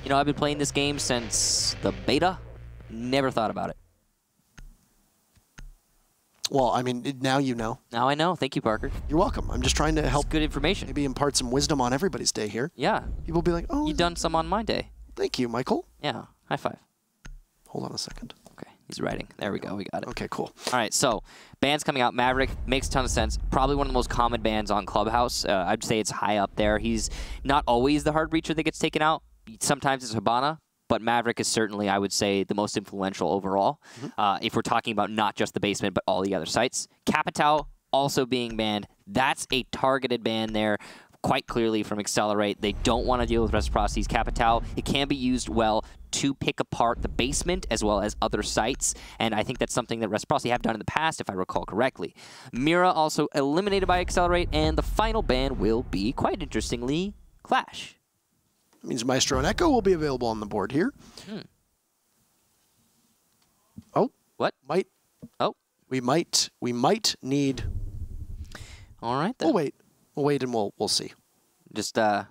You know, I've been playing this game since the beta. Never thought about it. Well, I mean, now you know. Now I know. Thank you, Parker. You're welcome. I'm just trying to help. It's good information. Maybe impart some wisdom on everybody's day here. Yeah. People will be like, oh. You done some on my day. Thank you, Michael. Yeah. High five. Hold on a second. Okay. He's writing. There we go. We got it. Okay, cool. All right. So, bans coming out. Maverick makes a ton of sense. Probably one of the most common bans on Clubhouse. I'd say it's high up there. He's not always the hard breacher that gets taken out. Sometimes it's Hibana. But Maverick is certainly, I would say, the most influential overall, if we're talking about not just the basement, but all the other sites. Capitao also being banned. That's a targeted ban there, quite clearly from Excelerate. They don't want to deal with Reciprocity's Capitao. It can be used well to pick apart the basement as well as other sites, and I think that's something that Reciprocity have done in the past, if I recall correctly. Mira also eliminated by Excelerate, and the final ban will be, quite interestingly, Clash. That means Maestro and Echo will be available on the board here. Oh. What? Might. Oh. We might need. All right, then. We'll wait. We'll wait and we'll see. Just go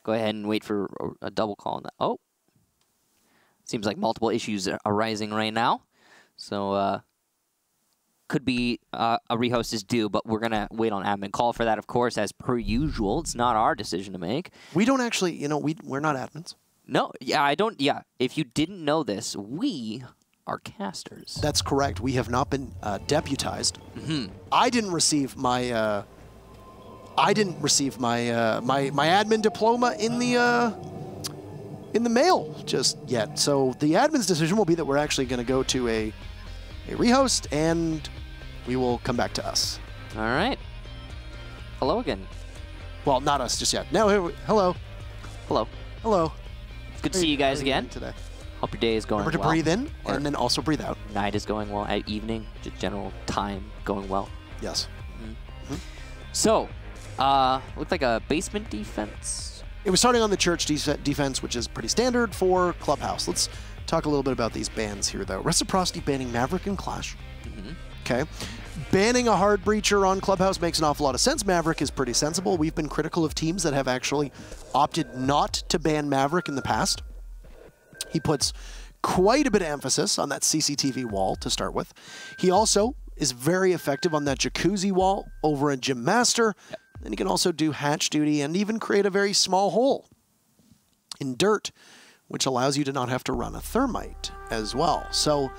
ahead and wait for a double call on that. Oh. Seems like multiple issues are arising right now. So, could be a rehost is due, but we're going to wait on admin call for that, of course, as per usual. It's not our decision to make. We don't actually, you know, we're not admins. No, yeah, I don't, yeah. If you didn't know this, we are casters. That's correct. We have not been deputized. I didn't receive my, my admin diploma in the mail just yet. So the admin's decision will be that we're actually going to go to a rehost, and we will come back to us. All right. Hello again. Well, not us just yet. No, hello. Hello. Hello. It's good to see you guys again today. Hope your day is going well. Remember to breathe in and then also breathe out. Night is going well. At evening, just general time going well. Yes. So, looked like a basement defense. It was starting on the church defense, which is pretty standard for Clubhouse. Let's talk a little bit about these bans here, though. Reciprocity banning Maverick and Clash. Okay. Banning a hard breacher on Clubhouse makes an awful lot of sense. Maverick is pretty sensible. We've been critical of teams that have actually opted not to ban Maverick in the past. He puts quite a bit of emphasis on that CCTV wall to start with. He also is very effective on that jacuzzi wall over in Gym Master. And he can also do hatch duty and even create a very small hole in dirt, which allows you to not have to run a thermite as well. So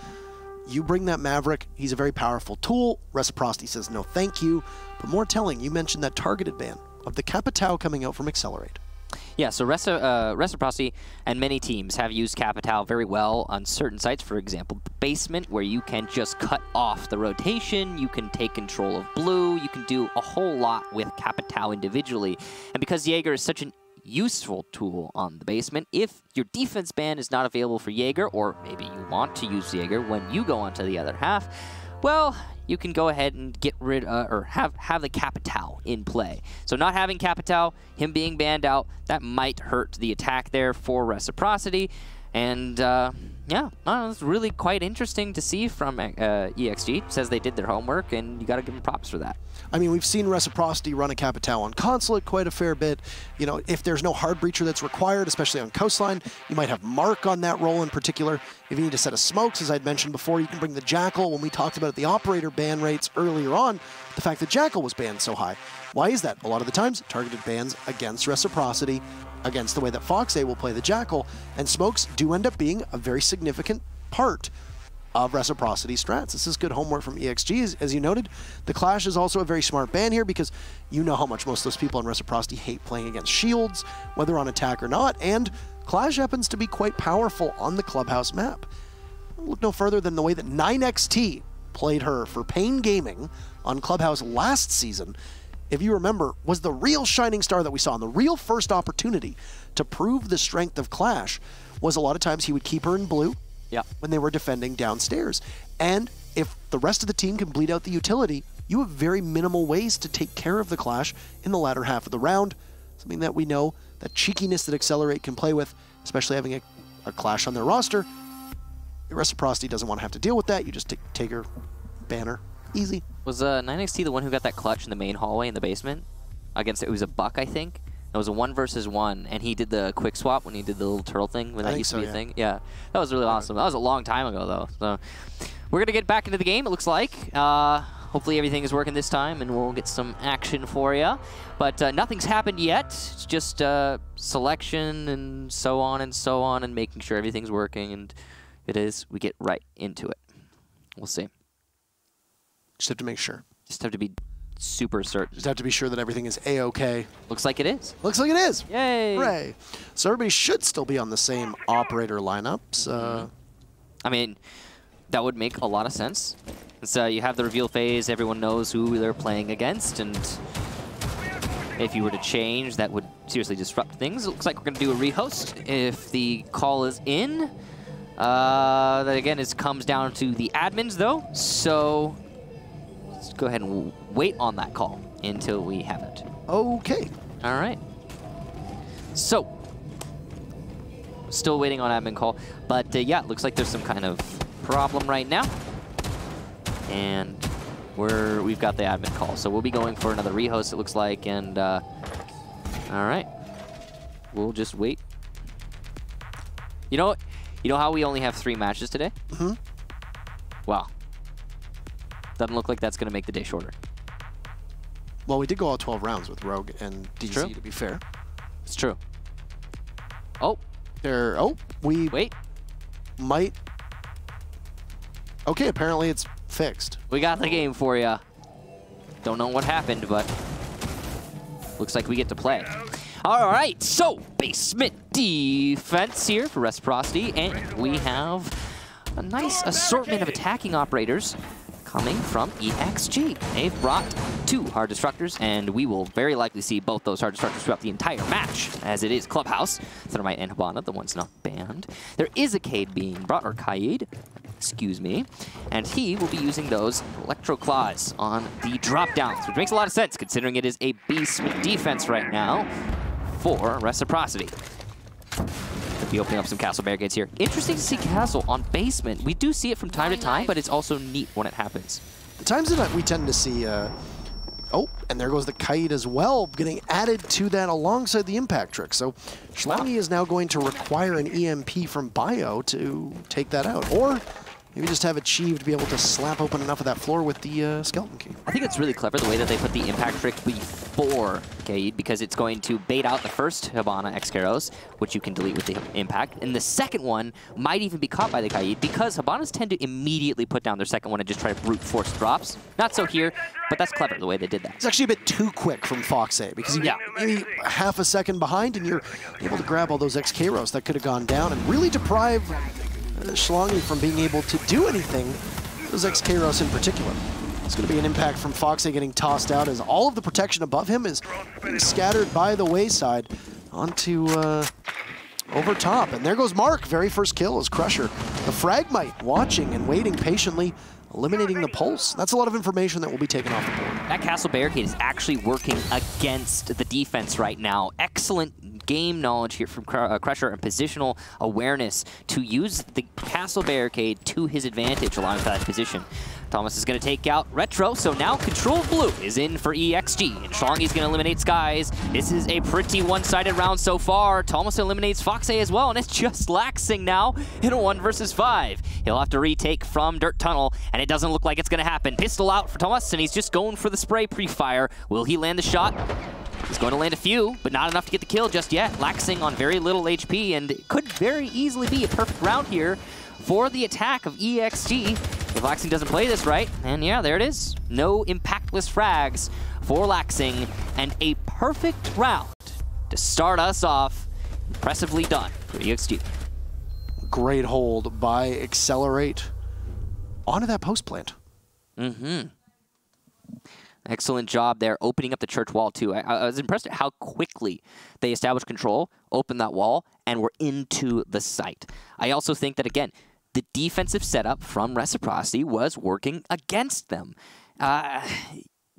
you bring that Maverick, he's a very powerful tool. Reciprocity says no thank you. But more telling, you mentioned that targeted ban of the Capitao coming out from Excelerate. Yeah, so Reciprocity and many teams have used Capitao very well on certain sites. For example, the basement, where you can just cut off the rotation, you can take control of blue, you can do a whole lot with Capitao individually. And because Jaeger is such an useful tool on the basement, if your defense ban is not available for Jaeger, or maybe you want to use Jaeger when you go onto the other half, well, you can go ahead and get rid or have the Capitao in play. So not having Capitao, him being banned out, that might hurt the attack there for Reciprocity. And yeah, it's really quite interesting to see from ExG. Says they did their homework, and you got to give them props for that. I mean, we've seen Reciprocity run a Capitao on Consulate quite a fair bit. You know, if there's no hard breacher that's required, especially on Coastline, you might have Mark on that role in particular. If you need a set of smokes, as I'd mentioned before, you can bring the Jackal. When we talked about the operator ban rates earlier on, the fact that Jackal was banned so high. Why is that? A lot of the times, targeted bans against Reciprocity, against the way that Foxay will play the Jackal, and smokes do end up being a very significant part of Reciprocity strats. This is good homework from ExG, as you noted. The Clash is also a very smart ban here because you know how much most of those people in Reciprocity hate playing against shields, whether on attack or not, and Clash happens to be quite powerful on the Clubhouse map. Look no further than the way that 9XT played her for Pain Gaming on Clubhouse last season, if you remember, was the real shining star that we saw, and the real first opportunity to prove the strength of Clash was a lot of times he would keep her in blue, when they were defending downstairs. And if the rest of the team can bleed out the utility, you have very minimal ways to take care of the Clash in the latter half of the round. Something that we know, that cheekiness that Excelerate can play with, especially having a Clash on their roster. Reciprocity doesn't want to have to deal with that. You just take her banner. Easy. Was 9XT the one who got that clutch in the main hallway in the basement? Against, it was a Buck, I think. It was a 1 versus 1, and he did the quick swap when he did the little turtle thing when that used to be a thing. Yeah, that was really awesome. That was a long time ago, though. So we're going to get back into the game, it looks like. Hopefully everything is working this time, and we'll get some action for you. But nothing's happened yet. It's just selection and so on, and making sure everything's working. And it is. We get right into it. We'll see. Just have to make sure. Just have to be super certain. Just have to be sure that everything is A-OK. Looks like it is. Looks like it is. Yay. Hooray. So everybody should still be on the same operator lineups. I mean, that would make a lot of sense. So you have the reveal phase, everyone knows who they're playing against, and if you were to change, that would seriously disrupt things. It looks like we're going to do a rehost if the call is in. That again comes down to the admins though, so let's go ahead and wait on that call until we have it. Okay. All right. So, still waiting on admin call, but yeah, it looks like there's some kind of problem right now. And we've got the admin call, so we'll be going for another rehost, it looks like, and all right, we'll just wait. You know how we only have 3 matches today? Mm-hmm. Wow. Doesn't look like that's going to make the day shorter. Well, we did go all 12 rounds with Rogue and DZ, to be fair. It's true. Oh. We wait. Might. Okay, apparently it's fixed. We got the game for you. Don't know what happened, but looks like we get to play. All right, so basement defense here for Reciprocity, and we have a nice assortment of attacking operators coming from ExG. They've brought 2 hard destructors, and we will very likely see both those hard destructors throughout the entire match, as it is Clubhouse, Thermite and Hibana, the one's not banned. There is a Cade being brought, or Kaid, excuse me, and he will be using those Electro Claws on the drop downs, which makes a lot of sense considering it is a basement defense right now for Reciprocity. We'll be opening up some castle barricades here. Interesting to see castle on basement. We do see it from time to time, but it's also neat when it happens. The times that we tend to see, oh, and there goes the Kaid as well, getting added to that alongside the impact trick. So Schlongy is now going to require an EMP from Bio to take that out. Or maybe just have Achieve to be able to slap open enough of that floor with the Skeleton Key. I think it's really clever the way that they put the impact trick before Kaid, because it's going to bait out the first Hibana X-Karos, which you can delete with the impact, and the second one might even be caught by the Kaid, because Hibanas tend to immediately put down their second one and just try to brute force drops. Not so here, but that's clever the way they did that. It's actually a bit too quick from Foxay, because you maybe half a second behind, and you're able to grab all those X-Karos that could have gone down and really deprive Schlongy from being able to do anything, those X-Karos in particular. It's going to be an impact from Foxay getting tossed out as all of the protection above him is being scattered by the wayside onto over top. And there goes Mark, very first kill is Crusher. The Fragmite watching and waiting patiently, eliminating the Pulse. That's a lot of information that will be taken off the board. That Castle Barricade is actually working against the defense right now. Excellent game knowledge here from Crusher and positional awareness to use the Castle Barricade to his advantage, allowing for that position. Thomas is going to take out Retro, so now Control of Blue is in for ExG, and Schlongy's going to eliminate Skies. This is a pretty one-sided round so far. Thomas eliminates Foxay as well, and it's just Laxing now in a 1 versus 5. He'll have to retake from Dirt Tunnel, and it doesn't look like it's going to happen. Pistol out for Thomas, and he's just going for the spray pre-fire. Will he land the shot? He's going to land a few, but not enough to get the kill just yet. Laxing on very little HP, and it could very easily be a perfect round here for the attack of ExG if Laxing doesn't play this right. And yeah, there it is. No impactless frags for Laxing, and a perfect round to start us off. Impressively done for ExG. Great hold by Excelerate onto that post plant. Excellent job there, opening up the church wall too. I was impressed at how quickly they established control, opened that wall, and were into the site. I also think that, again, the defensive setup from Reciprocity was working against them.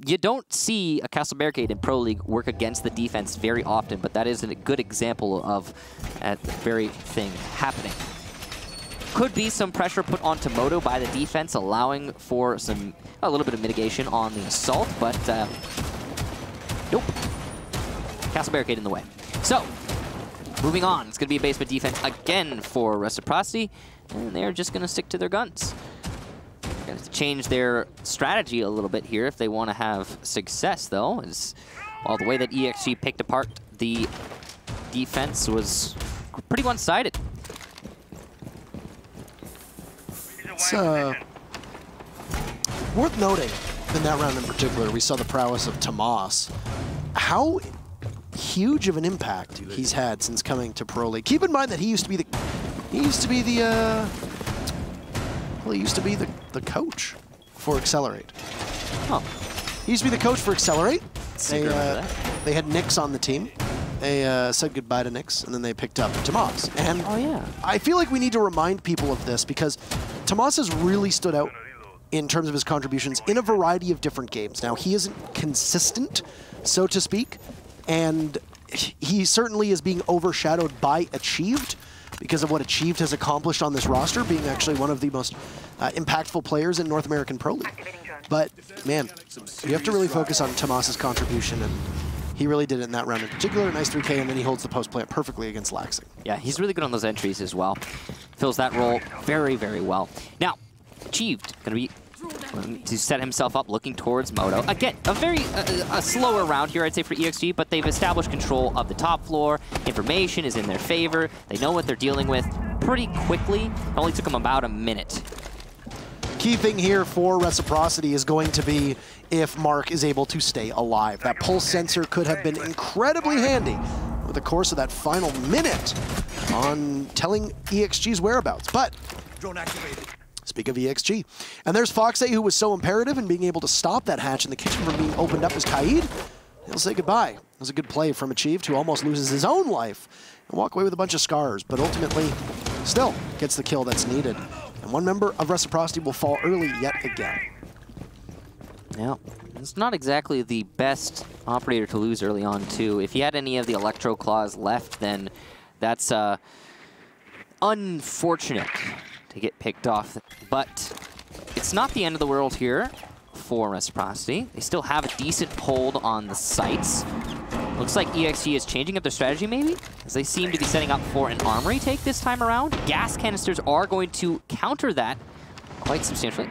You don't see a Castle Barricade in Pro League work against the defense very often, but that is a good example of that very thing happening. Could be some pressure put onto Moto by the defense, allowing for a little bit of mitigation on the assault, but nope. Castle barricade in the way. So, moving on. It's going to be a basement defense again for Reciprocity, and they're just going to stick to their guns. They're going to change their strategy a little bit here if they want to have success, though. Well, the way that ExG picked apart the defense was pretty one-sided. It's worth noting in that round in particular, we saw the prowess of Tomas. How huge of an impact he's had since coming to Pro League. Keep in mind that he used to be the coach for Excelerate. Oh. He used to be the coach for Excelerate. They had Nix on the team. They said goodbye to Nix, and then they picked up Tomas. And oh, yeah. I feel like we need to remind people of this because Tomas has really stood out in terms of his contributions in a variety of different games. Now, he isn't consistent, so to speak, and he certainly is being overshadowed by Achieved because of what Achieved has accomplished on this roster, being actually one of the most impactful players in North American Pro League. But, man, you have to really focus on Tomas's contribution, and he really did it in that round in particular. Nice 3K, and then he holds the post plant perfectly against Laxing. Yeah, he's really good on those entries as well. Fills that role very, very well. Now, Achieved, going to be to set himself up looking towards Moto. Again, a slower round here, I'd say, for ExG, but they've established control of the top floor. Information is in their favor. They know what they're dealing with pretty quickly. It only took them about a minute. Key thing here for Reciprocity is going to be if Mark is able to stay alive. That pulse sensor could have been incredibly handy over the course of that final minute on telling ExG's whereabouts. But drone activated. Speak of ExG. And there's Foxay, who was so imperative in being able to stop that hatch in the kitchen from being opened up as Kaid. He'll say goodbye. It was a good play from Achieved, who almost loses his own life and walk away with a bunch of scars, but ultimately still gets the kill that's needed. And one member of Reciprocity will fall early yet again. Yeah, it's not exactly the best operator to lose early on, too. If he had any of the Electro Claws left, then that's unfortunate to get picked off. But it's not the end of the world here for Reciprocity. They still have a decent hold on the sites. Looks like ExG is changing up their strategy, maybe, as they seem to be setting up for an armory take this time around. Gas canisters are going to counter that quite substantially.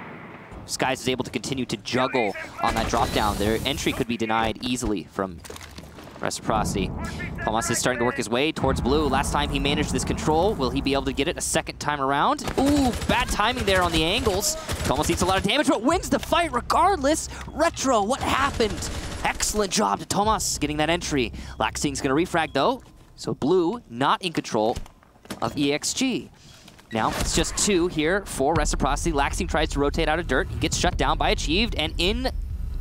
Skies is able to continue to juggle on that drop down. Their entry could be denied easily from Reciprocity. Tomas is starting to work his way towards blue. Last time he managed this control, will he be able to get it a second time around? Ooh, bad timing there on the angles. Tomas eats a lot of damage, but wins the fight regardless. Retro, what happened? Excellent job to Tomas getting that entry. Laxing's gonna refrag though, so blue not in control of ExG. Now, it's just 2 here for Reciprocity. Laxing tries to rotate out of dirt. He gets shut down by Achieved, and in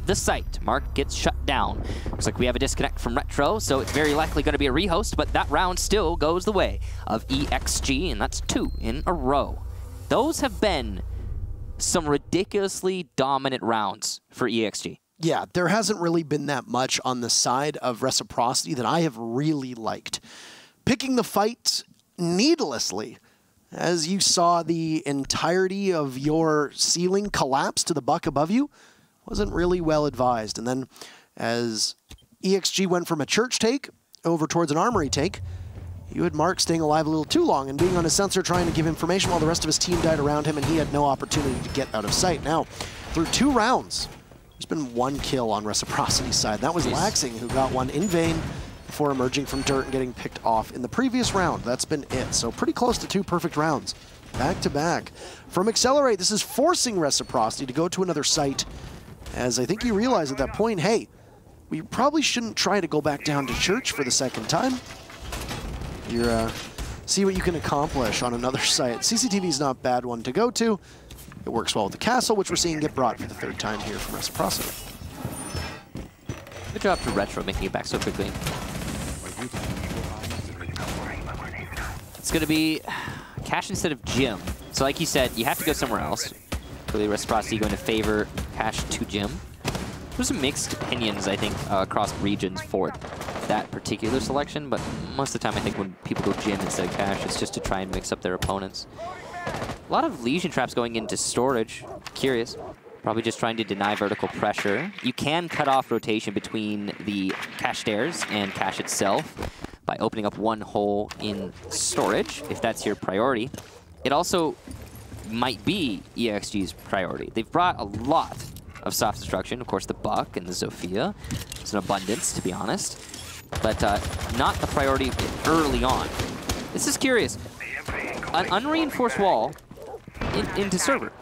the site, Mark gets shut down. Looks like we have a disconnect from Retro, so it's very likely going to be a rehost, but that round still goes the way of ExG, and that's 2 in a row. Those have been some ridiculously dominant rounds for ExG. Yeah, there hasn't really been that much on the side of Reciprocity that I have really liked. Picking the fight needlessly, as you saw the entirety of your ceiling collapse to the buck above you, wasn't really well advised. And then as ExG went from a church take over towards an armory take, you had Mark staying alive a little too long and being on his sensor trying to give information while the rest of his team died around him and he had no opportunity to get out of sight. Now, through 2 rounds, there's been 1 kill on Reciprocity's side. That was Laxing, who got one in vain before emerging from dirt and getting picked off in the previous round. That's been it. So pretty close to 2 perfect rounds, back to back. From Excelerate, this is forcing Reciprocity to go to another site, as I think you realize at that point, hey, we probably shouldn't try to go back down to church for the second time. You're, see what you can accomplish on another site. CCTV is not a bad one to go to. It works well with the castle, which we're seeing get brought for the 3rd time here from Reciprocity. Good job to Retro making it back so quickly. It's going to be Cash instead of Jim. So like you said, you have to go somewhere else. Clearly Reciprocity going to favor Cash to Jim. There's some mixed opinions, I think, across regions for that particular selection, but most of the time I think when people go Jim instead of Cash, it's just to try and mix up their opponents. A lot of Legion traps going into storage. Curious. Probably just trying to deny vertical pressure. You can cut off rotation between the cache stairs and cache itself by opening up one hole in storage, if that's your priority. It also might be ExG's priority. They've brought a lot of soft destruction. Of course, the Buck and the Zofia. It's an abundance, to be honest. But not the priority early on. This is curious. An unreinforced wall into server.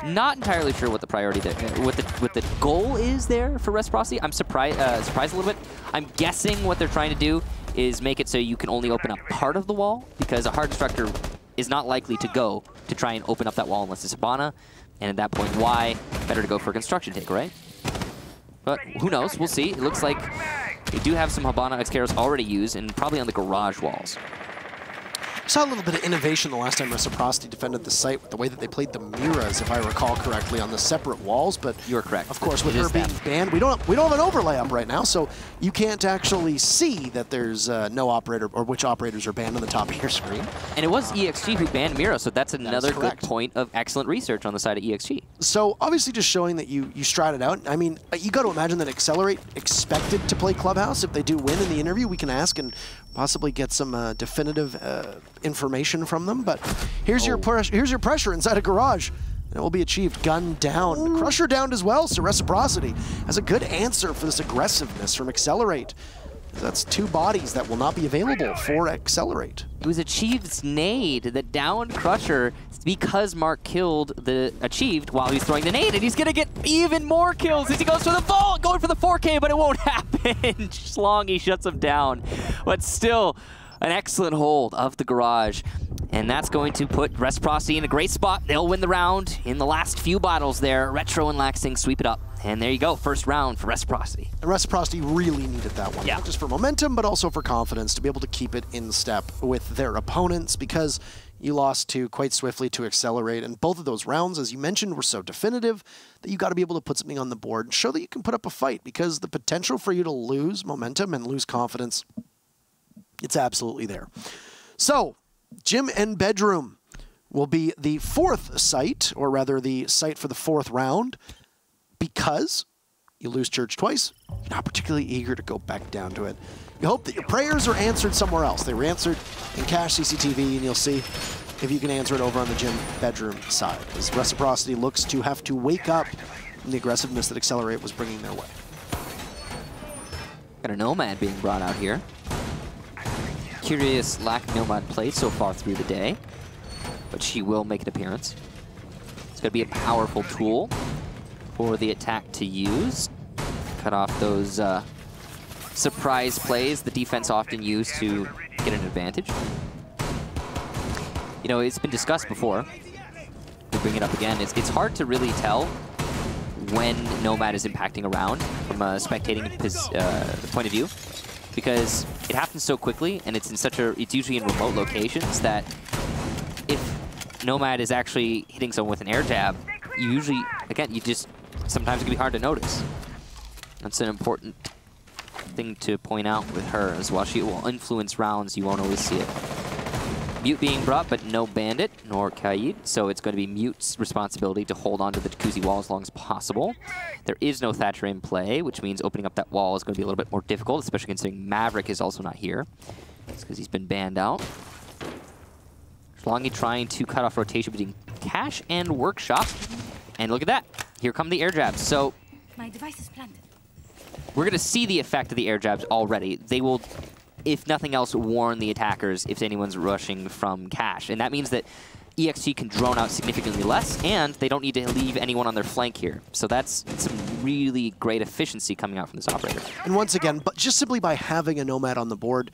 Not entirely sure what the priority there, what the goal is there for Reciprocity. I'm surprised a little bit. I'm guessing what they're trying to do is make it so you can only open up part of the wall, because a hard destructor is not likely to go to try and open up that wall unless it's Hibana. And at that point, why? Better to go for a construction take, right? But who knows? We'll see. It looks like they do have some Hibana Excaros already used, and probably on the garage walls. Saw a little bit of innovation the last time Reciprocity defended the site with the way that they played the Miras, if I recall correctly, on the separate walls. But you're correct. Of course, with her being banned, we don't have an overlay up right now, so you can't actually see that there's no operator or which operators are banned on the top of your screen. And it was ExG who banned Mira, so that's another good point of excellent research on the side of ExG. So obviously, just showing that you strat it out. I mean, you got to imagine that Excelerate expected to play Clubhouse. If they do win in the interview, we can ask and possibly get some definitive information from them. But here's your pressure inside a garage, and it will be achieved. Gun down, Crusher downed as well. So Reciprocity has a good answer for this aggressiveness from Excelerate. That's 2 bodies that will not be available for Excelerate. It was Achieved's nade that downed Crusher because Mark killed the Achieved while he's throwing the nade, and he's gonna get even more kills as he goes for the vault, going for the 4K, but it won't happen. Schlongy shuts him down, but still an excellent hold of the garage. And that's going to put Reciprocity in a great spot. They'll win the round in the last few battles there. Retro and Laxing sweep it up. And there you go, first round for Reciprocity. And Reciprocity really needed that one, yeah. Not just for momentum, but also for confidence to be able to keep it in step with their opponents, because you lost quite swiftly to Excelerate. And both of those rounds, as you mentioned, were so definitive that you got to be able to put something on the board and show that you can put up a fight, because the potential for you to lose momentum and lose confidence, it's absolutely there. So, Gym and Bedroom will be the 4th site, or rather the site for the 4th round, because you lose Church twice. You're not particularly eager to go back down to it. You hope that your prayers are answered somewhere else. They were answered in Cache CCTV, and you'll see if you can answer it over on the Gym Bedroom side, as Reciprocity looks to have to wake up from the aggressiveness that Excelerate was bringing their way. Got a Nomad being brought out here. Curious lack of Nomad play so far through the day, but she will make an appearance. It's going to be a powerful tool for the attack to use. Cut off those surprise plays the defense often use to get an advantage. You know, it's been discussed before. We bring it up again. It's hard to really tell when Nomad is impacting a round from a spectating point of view, because it happens so quickly, and it's usually in remote locations, that if Nomad is actually hitting someone with an air jab, you usually, again, sometimes it can be hard to notice. That's an important thing to point out with her as well. She will influence rounds, you won't always see it. Mute being brought, but no Bandit nor Kaid, so it's going to be Mute's responsibility to hold onto the Jacuzzi wall as long as possible. There is no Thatcher in play, which means opening up that wall is going to be a little bit more difficult, especially considering Maverick is also not here. It's because he's been banned out. Schlongy trying to cut off rotation between Cache and Workshop. And look at that. Here come the air jabs. So my device is planted. We're going to see the effect of the air jabs already. They will, if nothing else, warn the attackers if anyone's rushing from Cache. And that means that ExG can drone out significantly less, and they don't need to leave anyone on their flank here. So that's some really great efficiency coming out from this operator. And once again, but just simply by having a Nomad on the board,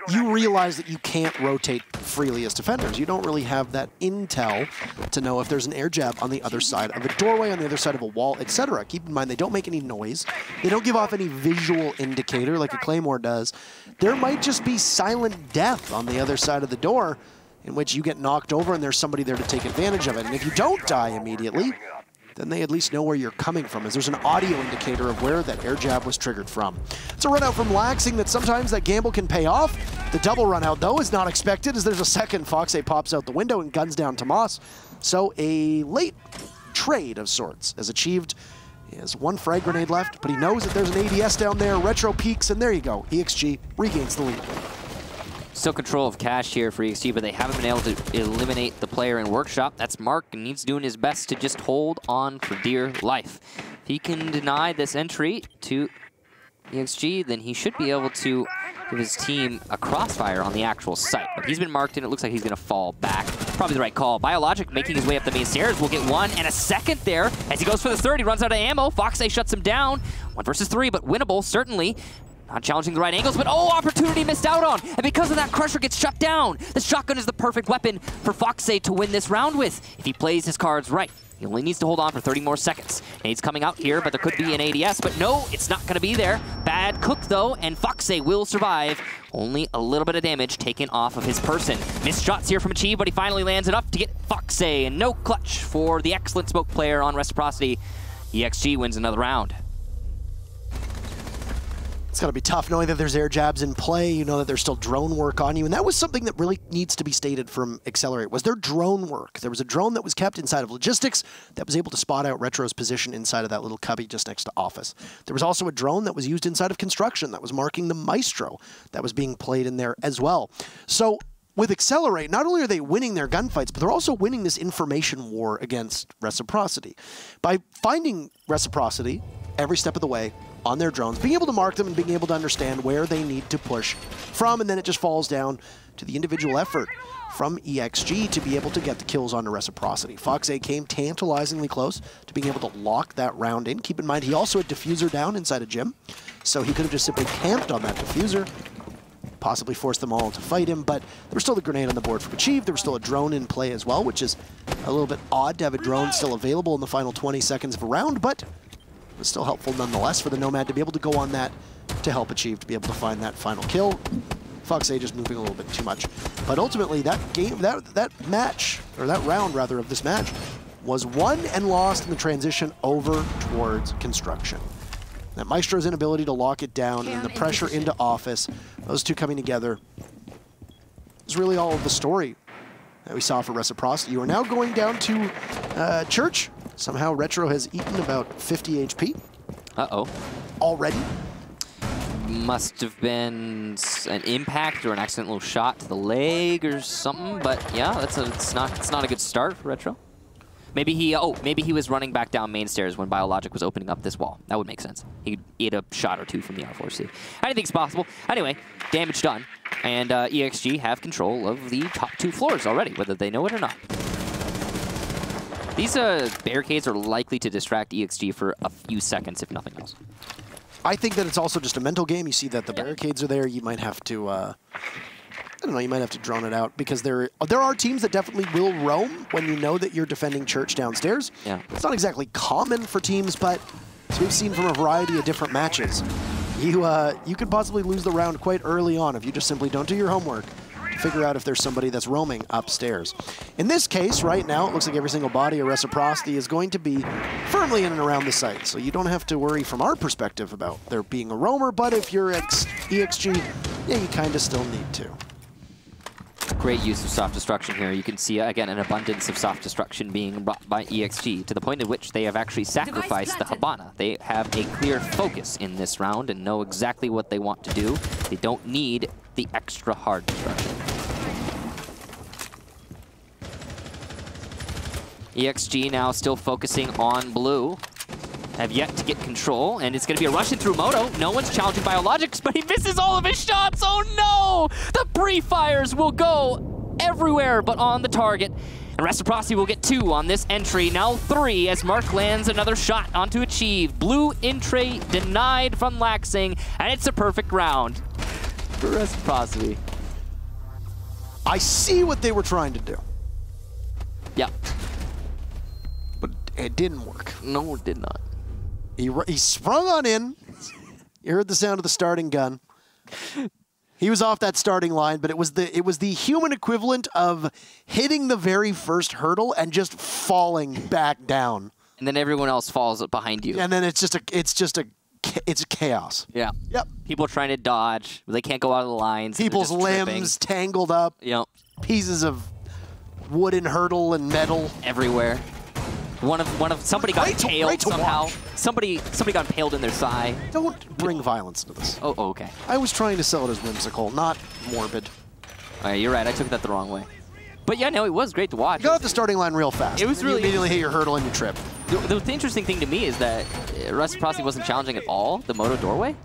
you realize that you can't rotate freely as defenders. You don't really have that intel to know if there's an air jab on the other side of a doorway, on the other side of a wall, etc. Keep in mind, they don't make any noise. They don't give off any visual indicator like a Claymore does. There might just be silent death on the other side of the door, in which you get knocked over and there's somebody there to take advantage of it. And if you don't die immediately, then they at least know where you're coming from, as there's an audio indicator of where that air jab was triggered from. It's a run out from Laxing that sometimes that gamble can pay off. The double run out, though, is not expected, as there's a second Foxay pops out the window and guns down Tomas. So a late trade of sorts. As achieved, he has one frag grenade left, but he knows that there's an ADS down there. Retro peaks, and there you go. ExG regains the lead. Still control of cash here for ExG, but they haven't been able to eliminate the player in Workshop. That's Mark, and he's doing his best to just hold on for dear life. If he can deny this entry to ExG, then he should be able to give his team a crossfire on the actual site. But he's been marked, and it looks like he's going to fall back. Probably the right call. Biologic making his way up the main stairs will get one and a second there. As he goes for the third, he runs out of ammo. Fox shuts him down. 1 versus 3, but winnable, certainly. Not challenging the right angles, but oh, opportunity missed out on. And because of that, Crusher gets shut down. The shotgun is the perfect weapon for Fox to win this round with, if he plays his cards right. He only needs to hold on for 30 more seconds. And he's coming out here, but there could be an ADS, but no, it's not gonna be there. Bad cook though, and Fox will survive. Only a little bit of damage taken off of his person. Missed shots here from Achieve, but he finally lands enough to get Fox, and no clutch for the excellent smoke player on Reciprocity. ExG wins another round. It's got to be tough knowing that there's air jabs in play. You know that there's still drone work on you. And that was something that really needs to be stated from Excelerate, was their drone work. There was a drone that was kept inside of logistics that was able to spot out Retro's position inside of that little cubby just next to office. There was also a drone that was used inside of construction that was marking the Maestro that was being played in there as well. So with Excelerate, not only are they winning their gunfights, but they're also winning this information war against Reciprocity. By finding Reciprocity every step of the way on their drones, being able to mark them and being able to understand where they need to push from, and then it just falls down to the individual effort from ExG to be able to get the kills onto Reciprocity. Fox came tantalizingly close to being able to lock that round in. Keep in mind, he also had Diffuser down inside a gym, so he could have just simply camped on that Diffuser, possibly forced them all to fight him, but there was still the grenade on the board from Achieve. There was still a drone in play as well, which is a little bit odd to have a drone still available in the final 20 seconds of a round, but was still helpful nonetheless for the Nomad to be able to go on that to help Achieve to be able to find that final kill. Fox just moving a little bit too much. But ultimately, that game, that match, or that round rather of this match, was won and lost in the transition over towards construction. That Maestro's inability to lock it down and the pressure into office, those two coming together, is really all of the story that we saw for Reciprocity. You are now going down to Church. Somehow Retro has eaten about 50 HP. Uh-oh. Already? Must have been an impact or an accidental shot to the leg or something, but yeah, it's not a good start for Retro. Maybe he was running back down main stairs when Biologic was opening up this wall. That would make sense. He could eat a shot or two from the R4C. Anything's possible. Anyway, damage done, and ExG have control of the top 2 floors already, whether they know it or not. These barricades are likely to distract ExG for a few seconds, if nothing else. I think that it's also just a mental game. You see that the barricades are there. You might have to, I don't know, you might have to drone it out, because there are teams that definitely will roam when you know that you're defending Church downstairs. Yeah. It's not exactly common for teams, but as we've seen from a variety of different matches, you could possibly lose the round quite early on if you just simply don't do your homework. Figure out if there's somebody that's roaming upstairs. In this case, right now, it looks like every single body of Reciprocity is going to be firmly in and around the site, so you don't have to worry from our perspective about there being a roamer, but if you're ExG, yeah, you kind of still need to. Great use of soft destruction here. You can see, again, an abundance of soft destruction being brought by ExG, to the point at which they have actually sacrificed the Habana. They have a clear focus in this round and know exactly what they want to do. They don't need the extra hard destruction. ExG now still focusing on blue. Have yet to get control, and it's going to be a rush in through Moto. No one's challenging Biologics, but he misses all of his shots. Oh no! The pre-fires will go everywhere but on the target. And Reciprocity will get 2 on this entry. Now 3 as Mark lands another shot onto Achieve. Blue entry denied from Laxing, and it's a perfect round for Reciprocity. I see what they were trying to do. Yeah. But it didn't work. No, it did not. He sprung on in. You heard the sound of the starting gun. He was off that starting line, but it was the human equivalent of hitting the very first hurdle and just falling back down. And then everyone else falls behind you. And then it's chaos. Yeah. Yep. People are trying to dodge. They can't go out of the lines. People's limbs tangled up. Yep. Pieces of wooden hurdle and metal everywhere. Somebody got impaled somehow. Watch. Somebody got impaled in their thigh. Don't bring violence into this. Oh, okay. I was trying to sell it as whimsical, not morbid. All right, you're right. I took that the wrong way. But yeah, no, it was great to watch. You got off the starting line real fast. It was really you immediately hit your hurdle and you trip. The interesting thing to me is that Reciprocity wasn't challenging at all the Moto doorway.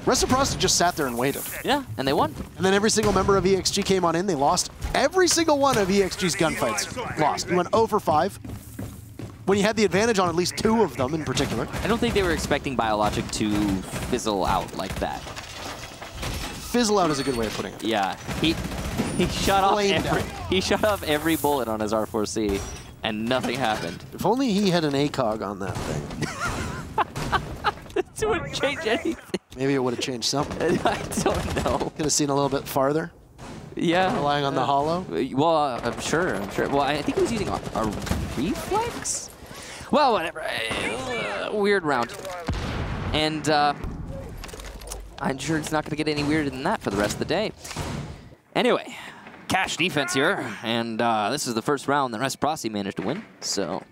Reciprocity just sat there and waited. Yeah, and they won. And then every single member of ExG came on in, they lost. Every single one of ExG's gunfights lost. You went 0 for 5. When you had the advantage on at least 2 of them in particular. I don't think they were expecting Biologic to fizzle out like that. Fizzle out is a good way of putting it. Yeah, he shut off every bullet on his R4C, and nothing happened. If only he had an ACOG on that thing. This wouldn't change anything. Maybe it would have changed something. I don't know. Could have seen a little bit farther. Yeah. Relying on the hollow. Well, I'm sure. Well, I think he was using a reflex. Well, whatever. Weird round. And I'm sure it's not going to get any weirder than that for the rest of the day. Anyway, cash defense here, and this is the first round that Reciprocity managed to win. So,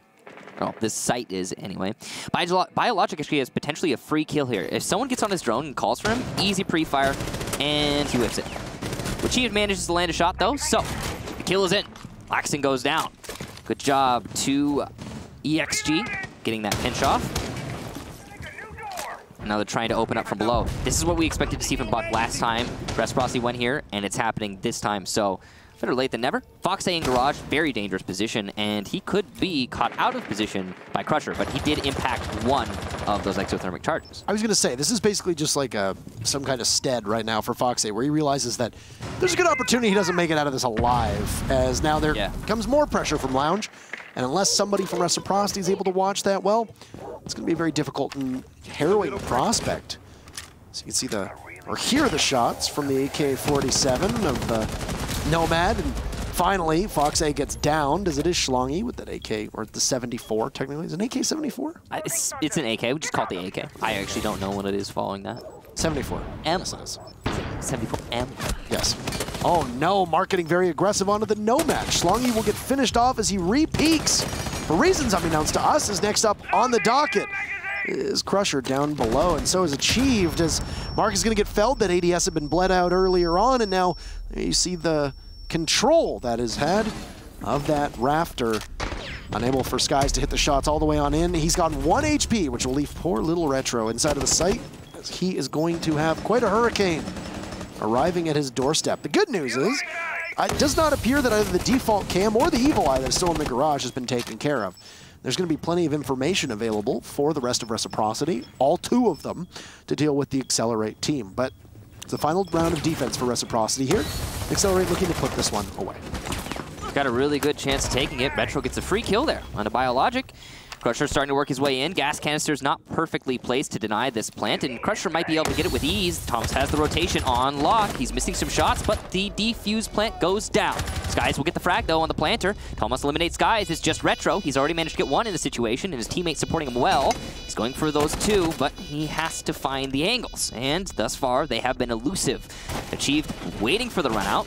well, this site is anyway. Biologic actually has potentially a free kill here. If someone gets on his drone and calls for him, easy pre-fire, and he whips it. Achieved manages to land a shot though, so the kill is in. Laxton goes down. Good job to ExG getting that pinch off. Now they're trying to open up from below. This is what we expected to see from Buck last time. Reciprocity went here, and it's happening this time. So better late than never. Fox A in garage, very dangerous position, and he could be caught out of position by Crusher, but he did impact one of those exothermic charges. I was going to say, this is basically just like some kind of stead right now for Fox A, where he realizes that there's a good opportunity he doesn't make it out of this alive, as now there comes more pressure from Lounge, and unless somebody from Reciprocity is able to watch that well, it's going to be a very difficult and harrowing prospect. So you can see or hear the shots from the AK-47 of the Nomad, and finally Fox A gets downed, as it is Schlongy with that AK, or the 74 technically. Is it an AK-74? It's an AK, we just call it the AK. I actually don't know what it is following that. 74. M. Yes, it is. 74M. Yes. Oh no, Mark getting very aggressive onto the Nomad. Schlongy will get finished off as he re-peaks. For reasons unbeknownst to us, is next up on the docket is Crusher down below, and so is Achieved, as Mark is going to get felled. That ADS had been bled out earlier on, and now you see the control that is had of that rafter. Unable for Skies to hit the shots all the way on in. He's got 1 HP, which will leave poor little Retro inside of the site, as he is going to have quite a hurricane arriving at his doorstep. The good news is, it does not appear that either the default cam or the Evil Eye that is still in the garage has been taken care of. There's going to be plenty of information available for the rest of Reciprocity, all 2 of them, to deal with the Excelerate team. But it's the final round of defense for Reciprocity here. Excelerate looking to put this one away. Got a really good chance of taking it. Metro gets a free kill there on a Biologic. Crusher starting to work his way in. Gas canister's not perfectly placed to deny this plant, and Crusher might be able to get it with ease. Thomas has the rotation on lock. He's missing some shots, but the defuse plant goes down. Skies will get the frag, though, on the planter. Thomas eliminates Skies. It's just Retro. He's already managed to get 1 in the situation, and his teammates supporting him well. He's going for those 2, but he has to find the angles, and thus far, they have been elusive. Achieved waiting for the run out.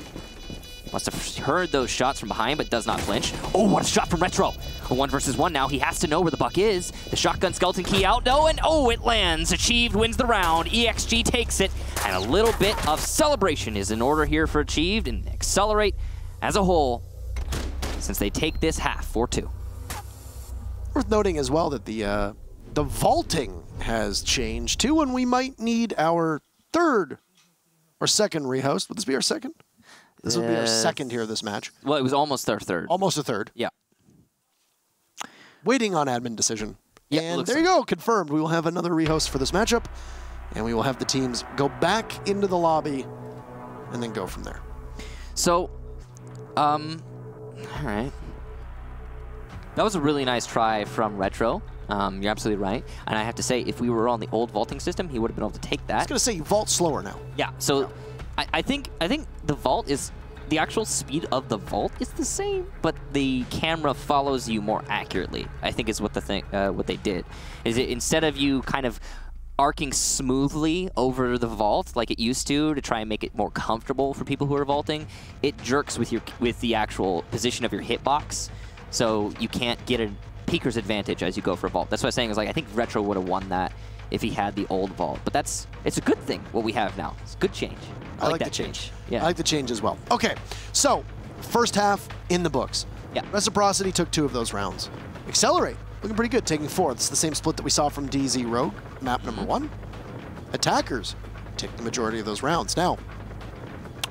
Must have heard those shots from behind, but does not flinch. Oh, what a shot from Retro. A 1 versus 1 now. He has to know where the buck is. The shotgun skeleton key out, though, and oh, it lands. Achieved wins the round. ExG takes it, and a little bit of celebration is in order here for Achieved, and Accelerate as a whole, since they take this half 4-2. Worth noting as well that the vaulting has changed too, and we might need our 3rd or 2nd rehost. Would this be our 2nd? This will be our 2nd here of this match. Well, it was almost our 3rd. Almost a 3rd. Yeah. Waiting on admin decision. Yeah, and there you go, confirmed. We will have another rehost for this matchup, and we will have the teams go back into the lobby and then go from there. So, all right. That was a really nice try from Retro. You're absolutely right. And I have to say, if we were on the old vaulting system, he would have been able to take that. I was going to say, you vault slower now. Yeah, so I think the vault is, the actual speed of the vault is the same, but the camera follows you more accurately, I think is what what they did. Is it instead of you kind of arcing smoothly over the vault like it used to try and make it more comfortable for people who are vaulting, it jerks with the actual position of your hitbox, so you can't get a Peeker's advantage as you go for Vault. That's what I was saying, is like, I think Retro would have won that if he had the old Vault. But it's a good thing, what we have now. It's a good change. I like that change. Yeah. I like the change as well. Okay, so first half in the books. Yeah. Reciprocity took 2 of those rounds. Excelerate, looking pretty good, taking 4. It's the same split that we saw from DZ Rogue, map number 1. Attackers take the majority of those rounds. Now,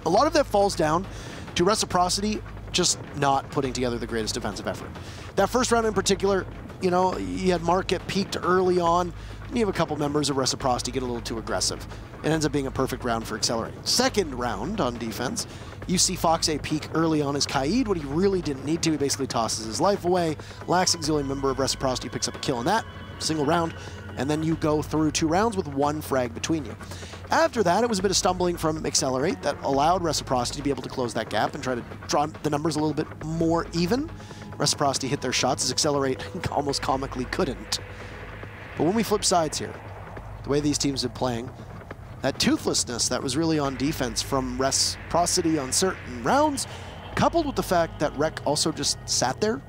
a lot of that falls down to Reciprocity just not putting together the greatest defensive effort. That first round in particular, you know, you had Mark get peaked early on, and you have a couple members of Reciprocity get a little too aggressive. It ends up being a perfect round for Excelerate. Second round on defense, you see Fox A peak early on his Kaid when he really didn't need to. He basically tosses his life away. Lax Auxiliary member of Reciprocity picks up a kill in that single round, and then you go through 2 rounds with 1 frag between you. After that, it was a bit of stumbling from Excelerate that allowed Reciprocity to be able to close that gap and try to draw the numbers a little bit more even. Reciprocity hit their shots as Excelerate almost comically couldn't. But when we flip sides here, the way these teams are playing, that toothlessness that was really on defense from Reciprocity on certain rounds, coupled with the fact that Rec also just sat there,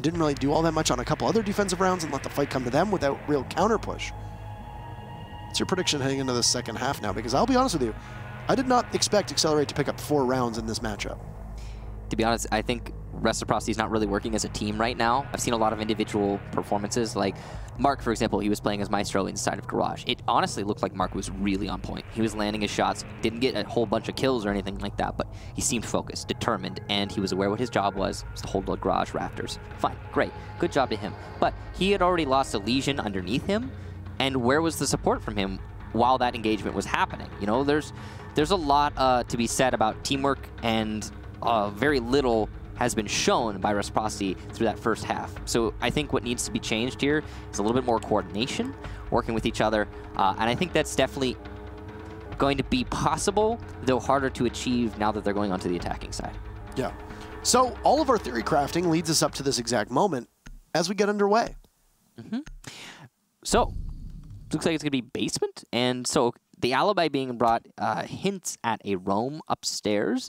didn't really do all that much on a couple other defensive rounds and let the fight come to them without real counter push. What's your prediction heading into the second half now? Because I'll be honest with you, I did not expect Excelerate to pick up 4 rounds in this matchup. To be honest, I think Reciprocity is not really working as a team right now. I've seen a lot of individual performances. Like Mark, for example, he was playing as Maestro inside of Garage. It honestly looked like Mark was really on point. He was landing his shots, didn't get a whole bunch of kills or anything like that, but he seemed focused, determined, and he was aware what his job was to hold the Garage rafters. Fine, great, good job to him. But he had already lost a Legion underneath him, and where was the support from him while that engagement was happening? You know, there's a lot to be said about teamwork, and very little has been shown by Reciprocity through that first half. So I think what needs to be changed here is a little bit more coordination, working with each other, and I think that's definitely going to be possible, though harder to achieve now that they're going onto the attacking side. Yeah. So all of our theory crafting leads us up to this exact moment as we get underway. So, looks like it's going to be basement, and so the alibi being brought hints at a roam upstairs.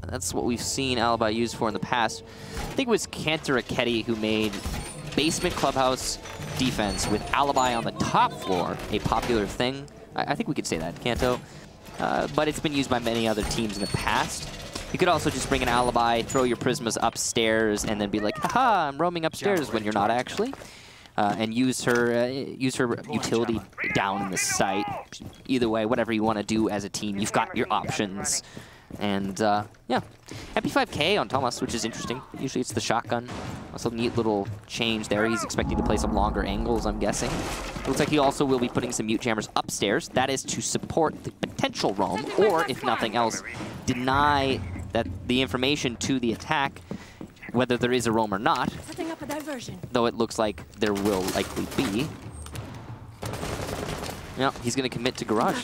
That's what we've seen Alibi used for in the past. I think it was Cantor Raketti who made basement clubhouse defense with Alibi on the top floor a popular thing. I think we could say that, Canto. But it's been used by many other teams in the past. You could also just bring an Alibi, throw your Prismas upstairs, and then be like, haha, I'm roaming upstairs when you're not actually. And use her utility down in the site. Either way, whatever you want to do as a team, you've got your options. And yeah, MP5K on Thomas, which is interesting. Usually it's the shotgun. Also neat little change there. He's expecting to play some longer angles, I'm guessing. It looks like he also will be putting some mute jammers upstairs. That is to support the potential roam, or if nothing else, deny that the information to the attack, whether there is a roam or not. Setting up a diversion. Though it looks like there will likely be. Yeah, he's going to commit to Garage.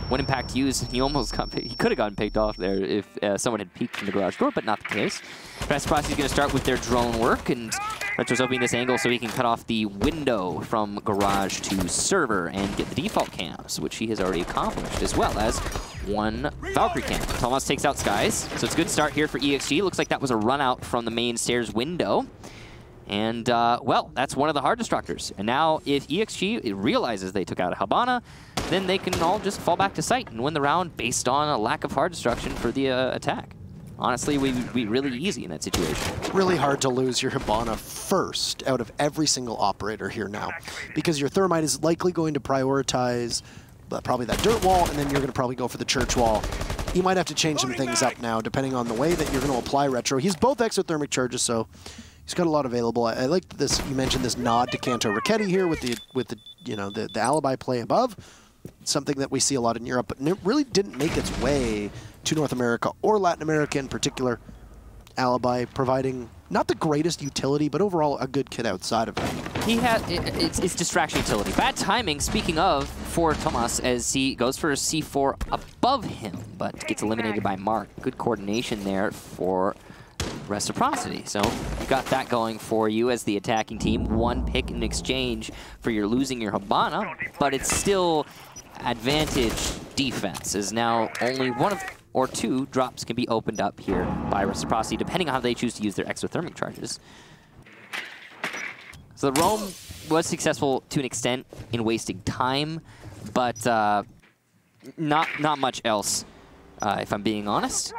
One impact used, he almost got he could have gotten picked off there if someone had peeked from the garage door, but not the case. Reciprocity is going to start with their drone work, and Retro's opening this angle so he can cut off the window from garage to server and get the default cams, which he has already accomplished, as well as 1 Valkyrie cam. Thomas takes out Skies, so it's a good start here for ExG. Looks like that was a run out from the main stairs window. And, well, that's one of the hard destructors. And now, if ExG realizes they took out a Habana, then they can all just fall back to site and win the round based on a lack of hard destruction for the attack. Honestly, we'd be really easy in that situation. Really hard to lose your Hibana first out of every single operator here now, because your Thermite is likely going to prioritize probably that dirt wall, and then you're going to probably go for the church wall. You might have to change some things up now, depending on the way that you're going to apply Retro. He's both exothermic charges, so he's got a lot available. I like this. You mentioned this nod to Cantor Raketti here with the you know the alibi play above. Something that we see a lot in Europe, but it really didn't make its way to North America or Latin America in particular. Alibi providing not the greatest utility, but overall a good kid outside of it. He had it's distraction utility. Bad timing, speaking of, for Tomas as he goes for a C4 above him, but gets eliminated by Mark. Good coordination there for Reciprocity. So you got that going for you as the attacking team. 1 pick in exchange for your losing your Habana, but it's still advantage defense, as now only 1 or 2 drops can be opened up here by Reciprocity, depending on how they choose to use their exothermic charges. So the roam was successful to an extent in wasting time, but not much else, if I'm being honest.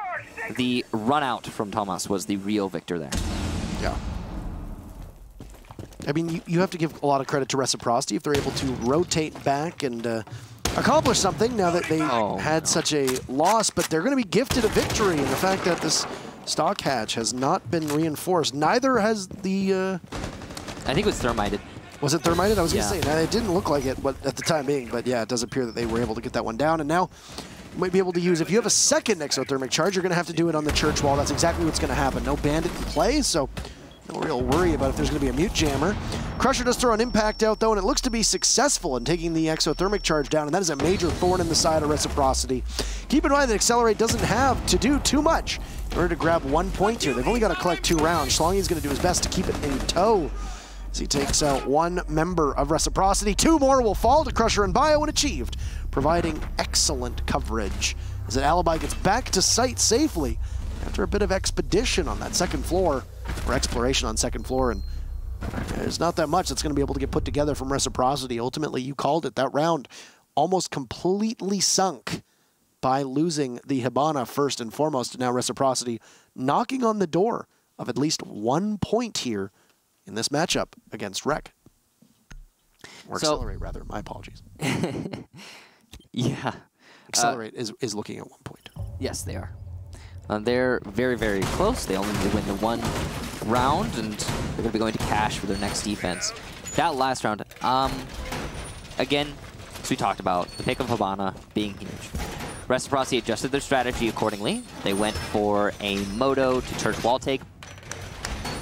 The run out from Thomas was the real victor there. Yeah. I mean, you have to give a lot of credit to Reciprocity if they're able to rotate back and accomplish something now that they had such a loss, but they're going to be gifted a victory in the fact that this stock hatch has not been reinforced. Neither has the... I think it was thermited. Was it thermited? I was going to say, now, it didn't look like it at the time being, but yeah, it does appear that they were able to get that one down, and now you might be able to use, if you have a second exothermic charge, you're going to have to do it on the church wall. That's exactly what's going to happen. No bandit in play, so no real worry about if there's going to be a mute jammer. Crusher does throw an impact out, though, and it looks to be successful in taking the exothermic charge down, and that is a major thorn in the side of Reciprocity. Keep in mind that Excelerate doesn't have to do too much in order to grab 1 point here. They've only got to collect 2 rounds. Schlongi's going to do his best to keep it in tow as he takes out 1 member of Reciprocity. 2 more will fall to Crusher and Bio when achieved, providing excellent coverage as an Alibi gets back to site safely after a bit of expedition on that second floor, or exploration on second floor, and there's not that much that's going to be able to get put together from Reciprocity. Ultimately, you called it. That round almost completely sunk by losing the Hibana first and foremost, and now Reciprocity knocking on the door of at least 1 point here in this matchup against Rec. Or Accelerate, rather. My apologies. Yeah. Accelerate is looking at 1 point. Yes, they are. They're very, very close. They only need to win the 1 round, and they're going to be going to cash for their next defense. That last round, again, as we talked about, the pick of Hibana being huge. Reciprocity adjusted their strategy accordingly. They went for a Moto to church wall take,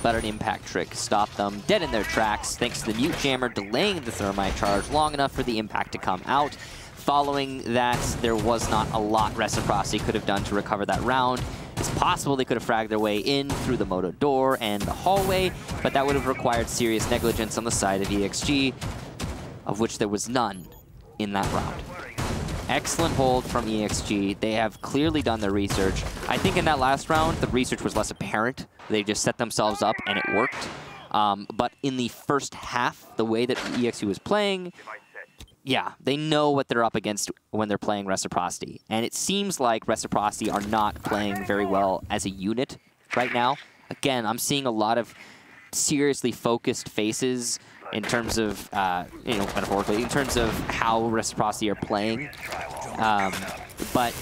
but an impact trick stopped them dead in their tracks thanks to the mute jammer delaying the thermite charge long enough for the impact to come out. Following that, there was not a lot Reciprocity could have done to recover that round. It's possible they could have fragged their way in through the Moto door and the hallway, but that would have required serious negligence on the side of ExG, of which there was none in that round. Excellent hold from ExG. They have clearly done their research. I think in that last round, the research was less apparent. They just set themselves up and it worked. But in the first half, the way that ExG was playing, yeah, they know what they're up against when they're playing Reciprocity. And it seems like Reciprocity are not playing very well as a unit right now. Again, I'm seeing a lot of seriously focused faces in terms of, metaphorically, in terms of how Reciprocity are playing. But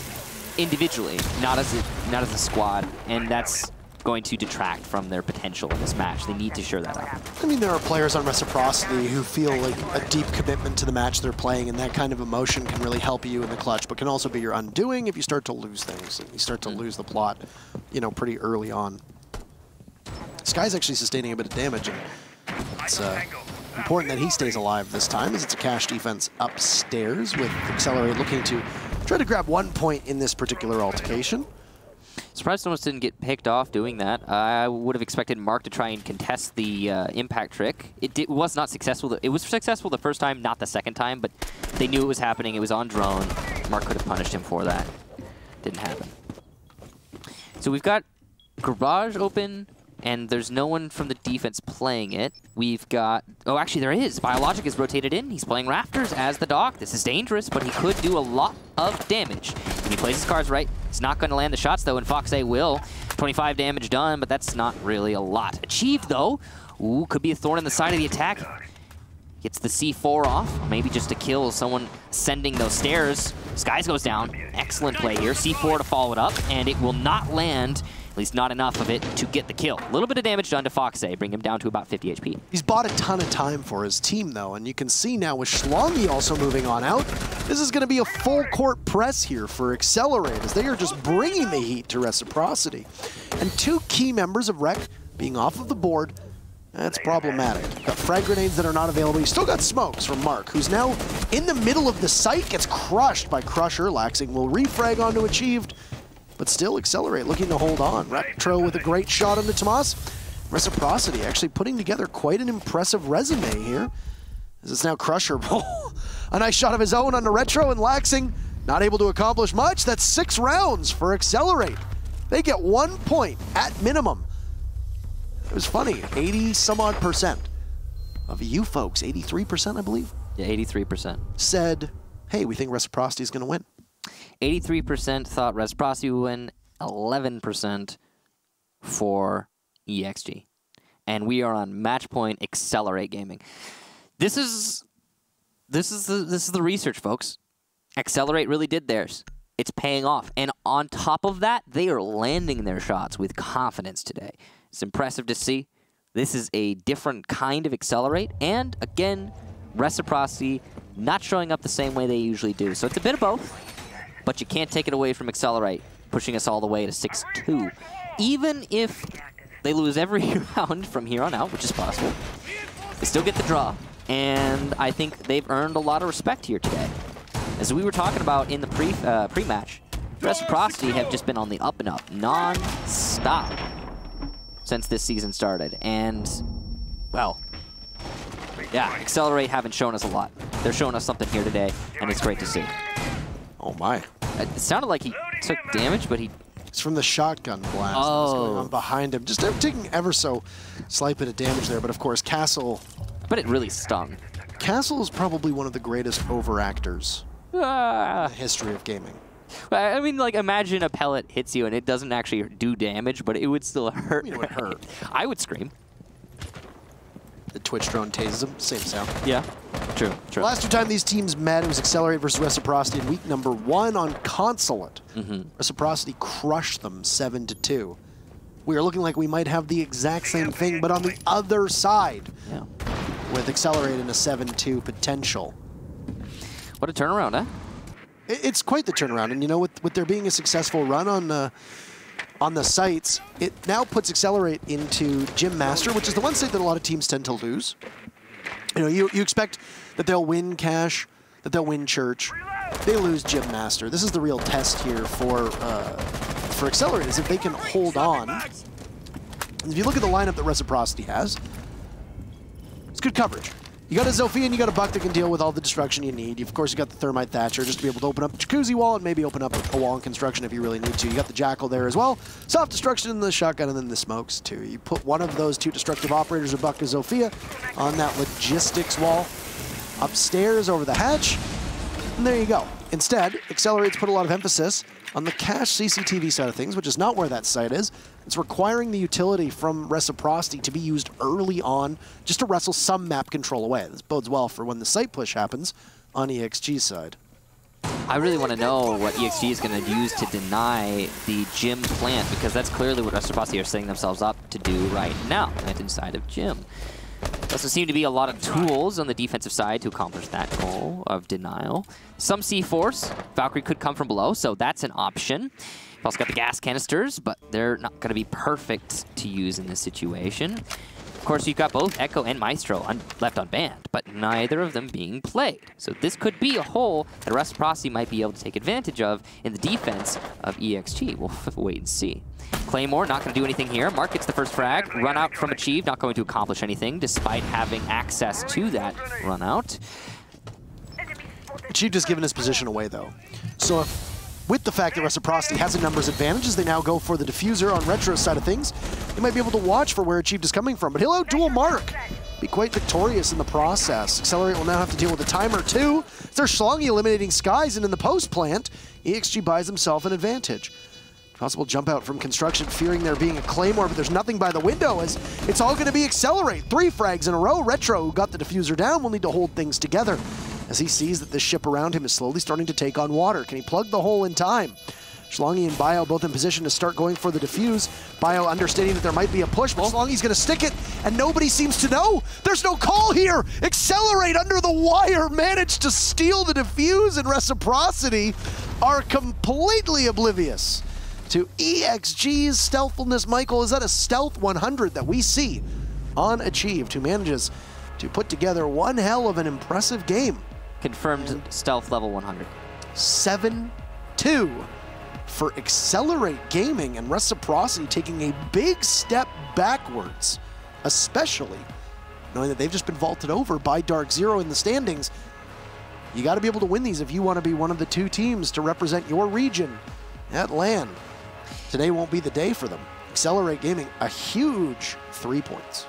individually, not as a squad, and that's going to detract from their potential in this match. They need to shore that up. I mean, there are players on Reciprocity who feel like a deep commitment to the match they're playing, and that kind of emotion can really help you in the clutch, but can also be your undoing if you start to lose things. And you start to lose the plot, pretty early on. Sky's actually sustaining a bit of damage, and it's important that he stays alive this time, as it's a cash defense upstairs with Accelerate looking to try to grab 1 point in this particular altercation. Surprised someone didn't get picked off doing that. I would have expected Mark to try and contest the impact trick. It was not successful. It was successful the first time, not the second time, but they knew it was happening. It was on drone. Mark could have punished him for that. Didn't happen. So we've got Garage open, and there's no one from the defense playing it. We've got... Oh, actually, there is. Biologic is rotated in. He's playing Rafters as the Doc. This is dangerous, but he could do a lot of damage. When he plays his cards right, he's not going to land the shots, though, and Fox A will. 25 damage done, but that's not really a lot. Achieved, though. Ooh, could be a thorn in the side of the attack. Gets the C4 off, maybe just to kill someone sending those stairs. Skies goes down. Excellent play here. C4 to follow it up, and it will not land... At least not enough of it to get the kill. A little bit of damage done to Fox A, bring him down to about 50 HP. He's bought a ton of time for his team, though, and you can see now with Schlongi also moving on out, this is going to be a full court press here for Accelerate, as they are just bringing the heat to Reciprocity. And 2 key members of Rec being off of the board, that's problematic. Got frag grenades that are not available. You still got smokes from Mark, who's now in the middle of the site, gets crushed by Crusher. Laxing will refrag onto Achieved. But still, Accelerate looking to hold on. Retro with a great shot into Tomas. Reciprocity actually putting together quite an impressive resume here. As it's now Crusher. A nice shot of his own onto Retro, and Laxing not able to accomplish much. That's 6 rounds for Accelerate. They get 1 point at minimum. It was funny, 80-some-odd%. of you folks, 83%, I believe? Yeah, 83%. Said, hey, we think Reciprocity is going to win. 83% thought Reciprocity would win, 11% for ExG. And we are on match point Excelerate Gaming. This is the research, folks. Excelerate really did theirs. It's paying off. And on top of that, they are landing their shots with confidence today. It's impressive to see. This is a different kind of Excelerate. And again, Reciprocity not showing up the same way they usually do. So it's a bit of both, but you can't take it away from Excelerate, pushing us all the way to 6-2. Even if they lose every round from here on out, which is possible, they still get the draw. And I think they've earned a lot of respect here today. As we were talking about in the pre-match, Reciprocity have just been on the up and up, non-stop, since this season started. And, well, yeah, Excelerate haven't shown us a lot. They're showing us something here today, and it's great to see. Oh, my. It sounded like he took damage, but he... It's from the shotgun blast that's going on behind him. Just taking ever so slight bit of damage there, but of course, Castle... But it really stung. Castle is probably one of the greatest overactors in the history of gaming. I mean, like, imagine a pellet hits you and it doesn't actually do damage, but it would still hurt. It would hurt. I would scream. The Twitch drone tases him. Same sound. Yeah. True. The last time these teams met, it was Excelerate versus Reciprocity in week number 1 on Consulate. Reciprocity crushed them 7-2. We are looking like we might have the exact same thing, but on the other side. Yeah. With Excelerate in a 7-2 potential. What a turnaround, huh? It's quite the turnaround, and you know, with there being a successful run on the sites, it now puts Excelerate into Gym Master, which is the one site that a lot of teams tend to lose. You know, you expect that they'll win Cash, that they'll win Church. They lose Gym Master. This is the real test here for Excelerate, is if they can hold on. And if you look at the lineup that Reciprocity has, it's good coverage. You got a Zofia and you got a Buck that can deal with all the destruction you need. Of course, you got the Thermite Thatcher just to be able to open up a Jacuzzi wall and maybe open up a wall in construction if you really need to. You got the Jackal there as well. Soft destruction in the shotgun and then the smokes too. You put one of those two destructive operators, or Buck or Zofia, on that logistics wall upstairs over the hatch, and there you go. Instead, Accelerate's put a lot of emphasis on the Cache CCTV side of things, which is not where that site is. It's requiring the utility from Reciprocity to be used early on just to wrestle some map control away. This bodes well for when the site push happens on ExG's side. I really want to know what ExG is going to use to deny the Gym plant, because that's clearly what Reciprocity are setting themselves up to do right now, plant inside of Gym. Doesn't seem to be a lot of tools on the defensive side to accomplish that goal of denial. Some C-Force. Valkyrie could come from below, so that's an option. You've also got the gas canisters, but they're not going to be perfect to use in this situation. Of course, you've got both Echo and Maestro left unbanned, but neither of them being played. So this could be a hole that Reciprocity might be able to take advantage of in the defense of ExG. We'll wait and see. Claymore not going to do anything here. Mark gets the first frag. Run out from Achieve, not going to accomplish anything despite having access to that run out. Achieve just given his position away though. So if, with the fact that Reciprocity has a numbers advantage as they now go for the diffuser on Retro's side of things, they might be able to watch for where Achieve is coming from. But he'll out-duel Mark. Be quite victorious in the process. Accelerate will now have to deal with the timer too. There's Schlongy eliminating Skies, and in the post plant, ExG buys himself an advantage. Possible jump out from construction, fearing there being a Claymore, but there's nothing by the window as it's all going to be Accelerate. 3 frags in a row. Retro, who got the diffuser down, will need to hold things together as he sees that the ship around him is slowly starting to take on water. Can he plug the hole in time? Schlongy and Bio both in position to start going for the diffuse. Bio understanding that there might be a push, but Schlongy's going to stick it, and nobody seems to know. There's no call here. Accelerate under the wire managed to steal the diffuse, and Reciprocity are completely oblivious to ExG's stealthfulness. Michael, is that a stealth 100 that we see on Achieved, who manages to put together one hell of an impressive game? Confirmed stealth level 100. 7-2 for Excelerate Gaming, and Reciprocity taking a big step backwards, especially knowing that they've just been vaulted over by Dark Zero in the standings. You got to be able to win these if you want to be one of the 2 teams to represent your region at LAN. Today won't be the day for them. Accelerate Gaming, a huge 3 points.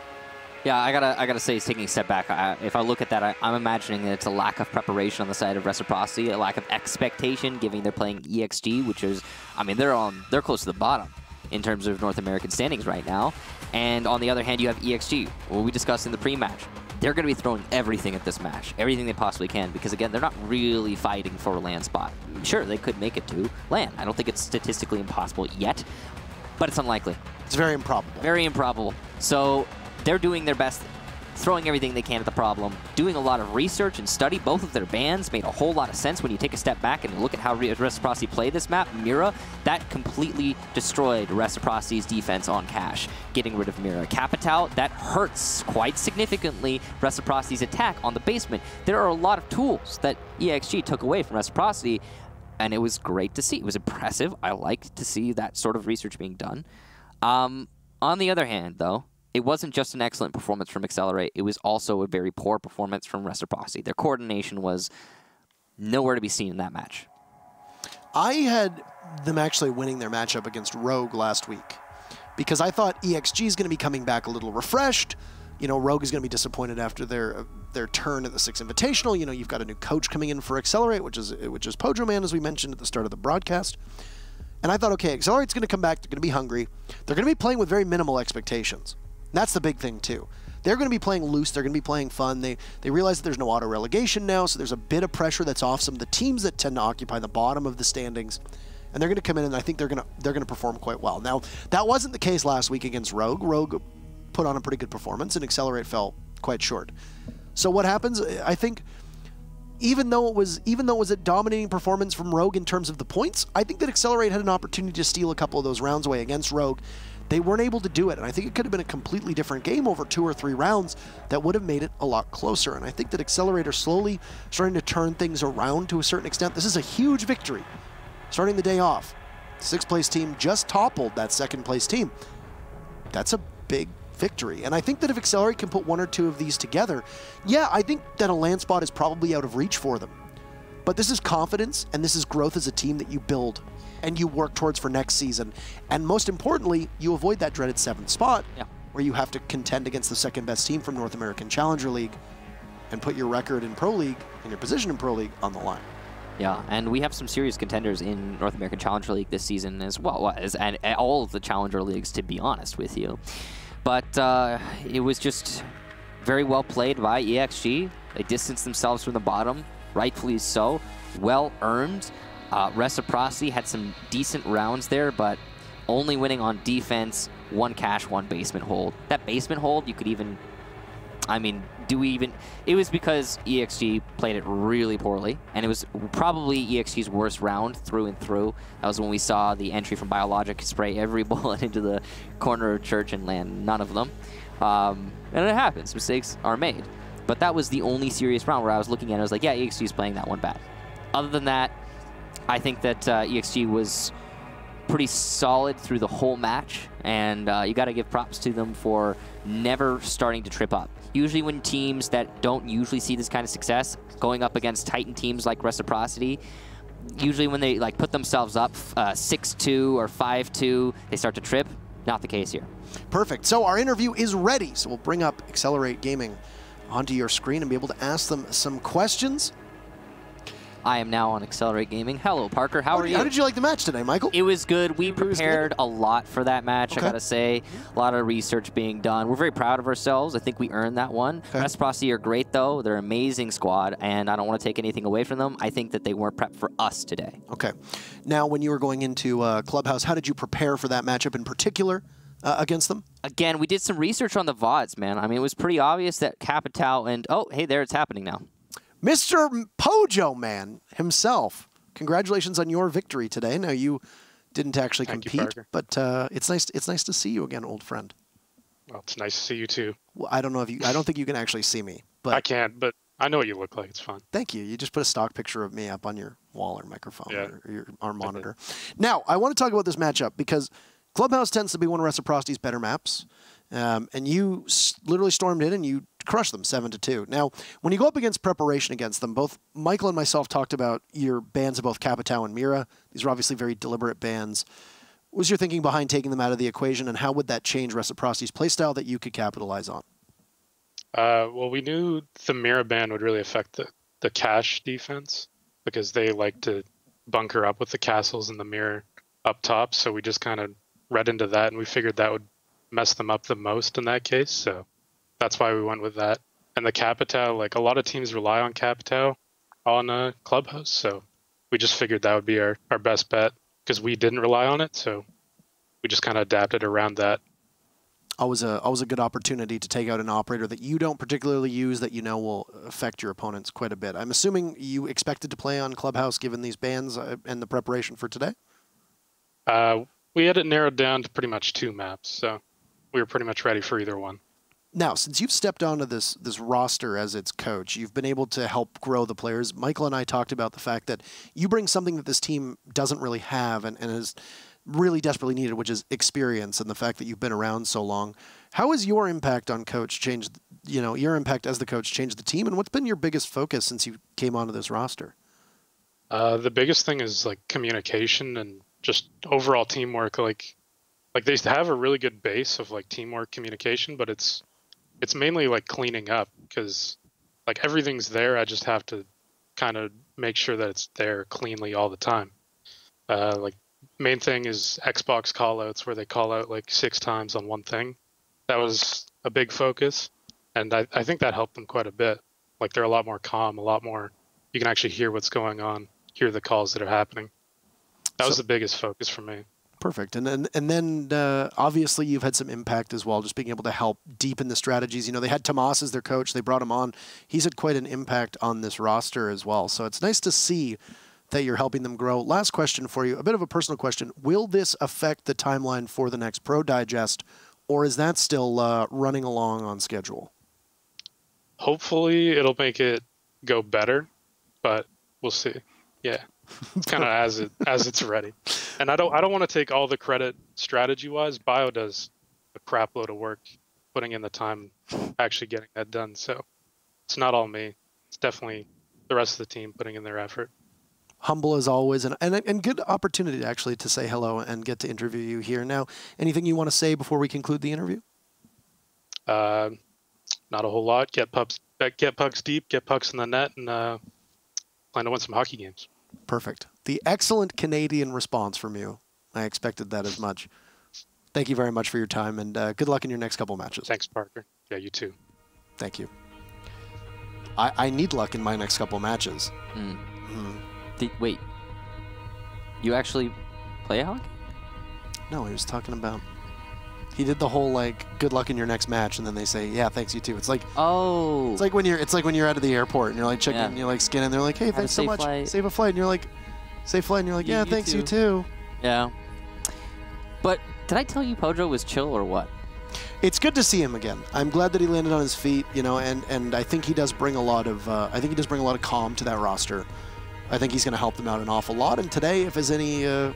Yeah, I gotta say, taking a step back, if I look at that, I'm imagining that it's a lack of preparation on the side of Reciprocity, a lack of expectation, given they're playing ExG, which is, I mean, they're close to the bottom in terms of North American standings right now. And on the other hand, you have ExG, what we discussed in the pre-match. They're going to be throwing everything at this match, everything they possibly can, because again, they're not really fighting for a LAN spot. Sure, they could make it to LAN. I don't think it's statistically impossible yet, but it's unlikely. It's very improbable. Very improbable. So they're doing their best, throwing everything they can at the problem, doing a lot of research and study. Both of their bans made a whole lot of sense when you take a step back and look at how Reciprocity played this map. Mira, that completely destroyed Reciprocity's defense on Cash, getting rid of Mira. Capital, that hurts quite significantly Reciprocity's attack on the basement. There are a lot of tools that ExG took away from Reciprocity, and it was great to see. It was impressive. I like to see that sort of research being done. On the other hand, though, it wasn't just an excellent performance from Excelerate. It was also a very poor performance from Reciprocity. Their coordination was nowhere to be seen in that match. I had them actually winning their matchup against Rogue last week because I thought ExG is going to be coming back a little refreshed. You know, Rogue is going to be disappointed after their turn at the Six Invitational. You know, you've got a new coach coming in for Excelerate, which is Pojo Man, as we mentioned at the start of the broadcast. And I thought, okay, Accelerate's going to come back. They're going to be hungry. They're going to be playing with very minimal expectations. And that's the big thing, too. They're going to be playing loose. They're going to be playing fun. They realize that there's no auto-relegation now, so there's a bit of pressure that's off some of the teams that tend to occupy the bottom of the standings. And they're going to come in, and I think they're going to perform quite well. Now, that wasn't the case last week against Rogue. Rogue put on a pretty good performance, and Excelerate fell quite short. So what happens? I think even though it was a dominating performance from Rogue in terms of the points, I think that Excelerate had an opportunity to steal a couple of those rounds away against Rogue. They weren't able to do it, and I think it could have been a completely different game over 2 or 3 rounds that would have made it a lot closer. And I think that Excelerate are slowly starting to turn things around to a certain extent. This is a huge victory, starting the day off. 6th place team just toppled that 2nd place team. That's a big victory. And I think that if Excelerate can put 1 or 2 of these together, yeah, I think that a LAN spot is probably out of reach for them. But this is confidence, and this is growth as a team that you build and you work towards for next season. And most importantly, you avoid that dreaded 7th spot where you have to contend against the 2nd best team from North American Challenger League and put your record in Pro League and your position in Pro League on the line. Yeah, and we have some serious contenders in North American Challenger League this season as well, and all of the Challenger Leagues, to be honest with you. But it was just very well played by ExG. They distanced themselves from the bottom, rightfully so, well earned. Reciprocity had some decent rounds there, but only winning on defense, 1 cash, 1 basement hold. That basement hold, you could even, I mean, it was because ExG played it really poorly, and it was probably ExG's worst round through and through. That was when we saw the entry from Biologic spray every bullet into the corner of church and land none of them. And it happens, mistakes are made. But that was the only serious round where I was looking at it, I was like, yeah, ExG's playing that one bad. Other than that, I think that ExG was pretty solid through the whole match, and you got to give props to them for never starting to trip up. Usually when teams that don't usually see this kind of success, going up against Titan teams like Reciprocity, usually when they put themselves up 6-2 or 5-2, they start to trip. Not the case here. Perfect. So our interview is ready. So we'll bring up Excelerate Gaming onto your screen and be able to ask them some questions. I am now on Excelerate Gaming. Hello, Parker. How are you? How did you like the match today, Michael? It was good. We prepared a lot for that match, I gotta say. A lot of research being done. We're very proud of ourselves. I think we earned that one. Reciprocity are great, though. They're an amazing squad, and I don't want to take anything away from them. I think that they weren't prepped for us today. Okay. Now, when you were going into Clubhouse, how did you prepare for that matchup in particular against them? Again, we did some research on the VODs, man. I mean, it was pretty obvious that Capital and... Oh, hey, there, it's happening now. Mr. Pojo Man himself, congratulations on your victory today. Now, you didn't actually compete, but it's nice to see you again, old friend. Well, it's nice to see you too. Well, I don't know if you, I don't think you can actually see me, but I can't, but I know what you look like. It's fun. Thank you. You just put a stock picture of me up on your wall or microphone or our monitor. Now, I want to talk about this matchup because Clubhouse tends to be one of Reciprocity's better maps, and you literally stormed in and you crushed them 7-2. Now, when you go up against preparation against them, both Michael and myself talked about your bans of both Capital and Mira. These are obviously very deliberate bans. What was your thinking behind taking them out of the equation, and how would that change Reciprocity's playstyle that you could capitalize on? Well, we knew the mirror ban would really affect the cache defense because they like to bunker up with the castles and the mirror up top. So we just kind of read into that, and we figured that would mess them up the most in that case. So that's why we went with that. And the Capitao, like a lot of teams rely on Capitao on Clubhouse. So we just figured that would be our best bet because we didn't rely on it. So we just kind of adapted around that. Always a good opportunity to take out an operator that you don't particularly use that you know will affect your opponents quite a bit. I'm assuming you expected to play on Clubhouse given these bans and the preparation for today? We had it narrowed down to pretty much 2 maps, so we were pretty much ready for either one. Now, since you've stepped onto this roster as its coach, you've been able to help grow the players. Michael and I talked about the fact that you bring something that this team doesn't really have and is really desperately needed, which is experience, and the fact that you've been around so long. How has your impact on coach changed, your impact as the coach changed the team, and what's been your biggest focus since you came onto this roster? The biggest thing is like communication and just overall teamwork. Like they have a really good base of like teamwork communication, but it's mainly like cleaning up because like everything's there. I just have to kind of make sure that it's there cleanly all the time. Like main thing is Xbox callouts where they call out like 6 times on one thing. That was a big focus, and I think that helped them quite a bit. Like they're a lot more calm, a lot more. You can actually hear what's going on, hear the calls that are happening. That was the biggest focus for me. Perfect. And then obviously you've had some impact as well, just being able to help deepen the strategies. They had Tomas as their coach. They brought him on. He's had quite an impact on this roster as well. So it's nice to see that you're helping them grow. Last question for you, a bit of a personal question. Will this affect the timeline for the next Pro Digest, or is that still running along on schedule? Hopefully it'll make it go better, but we'll see. Yeah. It's kind of as it's ready. And I don't want to take all the credit strategy-wise. Bio does a crap load of work putting in the time actually getting that done. So it's not all me. It's definitely the rest of the team putting in their effort. Humble as always, and good opportunity actually to say hello and get to interview you here. Now, anything you want to say before we conclude the interview? Not a whole lot. Get pucks deep, get pucks in the net, and plan to win some hockey games. Perfect. The excellent Canadian response from you. I expected that as much. Thank you very much for your time, and good luck in your next couple matches. Thanks, Parker. Yeah, you too. Thank you. I need luck in my next couple matches. Wait, you actually play hockey? No, he was talking about... He did the whole good luck in your next match, and then they say, yeah, thanks, you too. It's like, oh, it's like when you're out of the airport and you're checking, and you're scanning, they're like, hey, thanks so much, save a flight, and you're like, safe flight, and you're like, yeah, thanks, you too. Yeah. But did I tell you Pojo was chill or what? It's good to see him again. I'm glad that he landed on his feet, and I think he does bring a lot of calm to that roster. I think he's going to help them out an awful lot. And today, if there's any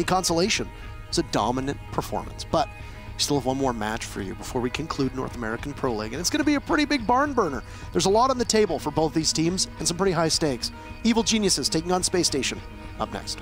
consolation, it's a dominant performance. But we still have one more match for you before we conclude North American Pro League, and it's going to be a pretty big barn burner. There's a lot on the table for both these teams and some pretty high stakes. Evil Geniuses taking on Space Station. Up next.